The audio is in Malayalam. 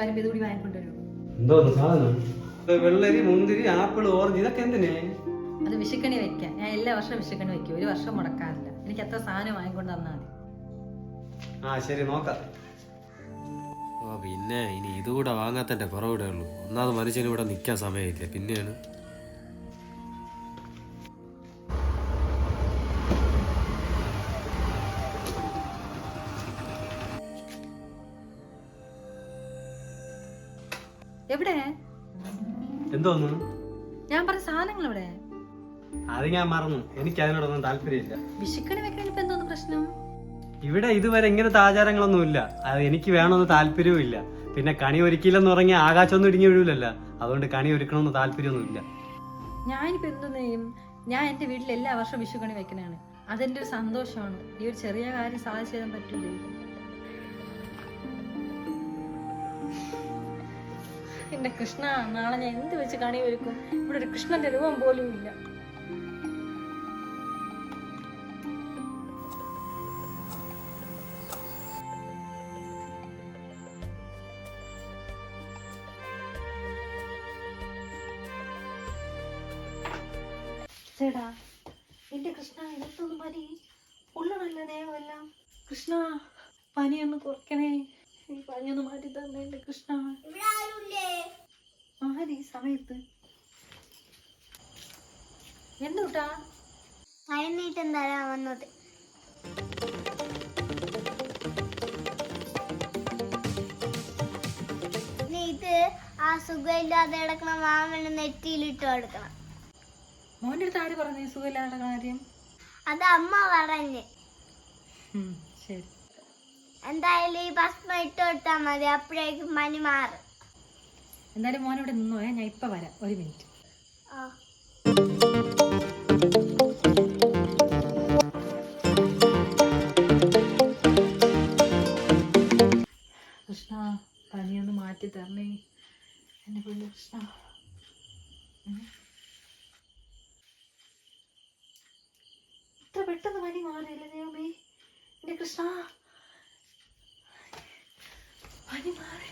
വരുമ്പോ ഇതുകൂടി വാങ്ങിക്കൊണ്ടുവരും. എന്തോ സാധനം? വെള്ളരി, മുന്തിരി, ആപ്പിൾ, ഓറഞ്ച്, ഇതൊക്കെ എന്തിനെ? അത് വിഷുക്കണി വെക്കാൻ. ഞാൻ എല്ലാ വർഷവും വിഷുക്കണി വെക്കും, ഒരു വർഷം മുടക്കാറില്ല. എനിക്ക് എത്ര സാധനം വാങ്ങിക്കൊണ്ട് തന്നാൽ മതി. ആ ശരി, നോക്കാം. ഓ പിന്നെ ഇനി ഇതുകൂടെ വാങ്ങാത്തന്റെ കുറവിടെ ഉള്ളൂ. ഒന്നാമത് മനുഷ്യന് ഇവിടെ നിൽക്കാൻ സമയമില്ല. പിന്നെയാണ് എവിടെ എന്തോന്നു? ഞാൻ പറഞ്ഞ സാധനങ്ങൾ എവിടെ? അത് ഞാൻ മറന്നു. എനിക്ക് അതിനോടൊന്നും താല്പര്യമില്ല. വിഷുക്കണി വെക്കണ ഇപ്പൊ എന്തോന്ന് പ്രശ്നം? ഇവിടെ ഇതുവരെ ഇങ്ങനത്തെ ആചാരങ്ങളൊന്നും ഇല്ല. അത് എനിക്ക് വേണമെന്ന് താല്പര്യവും ഇല്ല. പിന്നെ കണി ഒരുക്കിയില്ലെന്ന് പറഞ്ഞാൽ ആകാശമൊന്നും ഇടിഞ്ഞു വീഴൂലല്ല. അതുകൊണ്ട് കണി ഒരുക്കണമെന്ന് താല്പര്യമൊന്നും ഇല്ല. ഞാനിപ്പോ എന്തോന്ന് ചെയ്യും? ഞാൻ എന്റെ വീട്ടിൽ എല്ലാ വർഷവും വിഷുക്കണി വെക്കണാണ്. അതെന്റെ ഒരു സന്തോഷമാണ്. ഈ ഒരു ചെറിയ കാര്യം സാധിച്ചു തരാൻ പറ്റൂലേ? എന്റെ കൃഷ്ണ, നാളെ ഞാൻ എന്ത് വെച്ച് കണി ഒരുക്കും? ഇവിടെ ഒരു കൃഷ്ണന്റെ രൂപം പോലും ഇല്ല. ചേടാ, എന്റെ കൃഷ്ണ, ഇതൊന്നും പനി ഉള്ളതല്ല ദേഹമെല്ലാം. കൃഷ്ണ, പനിയൊന്ന് കുറയ്ക്കണേ. ഈ പനിയൊന്ന് മാറ്റി തന്നെ എന്റെ കൃഷ്ണ. ആര് ഈ സമയത്ത്? എന്തുട്ടാ? കഴിഞ്ഞിട്ടും തരാൻ വന്നത്. ഇത് ആ സുഖമില്ലാതെ കിടക്കണ മാമന് നെറ്റിയിലിട്ട് കൊടുക്കണം. മോന്റെ അടുത്ത് ആര് പറഞ്ഞു സുഖമില്ലാത്ത കാര്യം? അത് അമ്മ പറഞ്ഞ്. ശരി, എന്തായാലും ഈ ഭസ്മം ഇട്ട് കൊടുത്താൽ മതി, അപ്പോഴേക്കും പനി മാറും. എന്തായാലും മോനിവിടെ നിന്നോ, ഞാൻ ഇപ്പൊ വരാം. ഒരു മിനിറ്റ്. കൃഷ്ണ, പനിയൊന്ന് മാറ്റി തരണേ എന്റെ പൊന്നു കൃഷ്ണ. ഇത്ര പെട്ടെന്ന് പനി മാറിയില്ല ദൈവമേ. എന്റെ കൃഷ്ണ, പനി മാറി.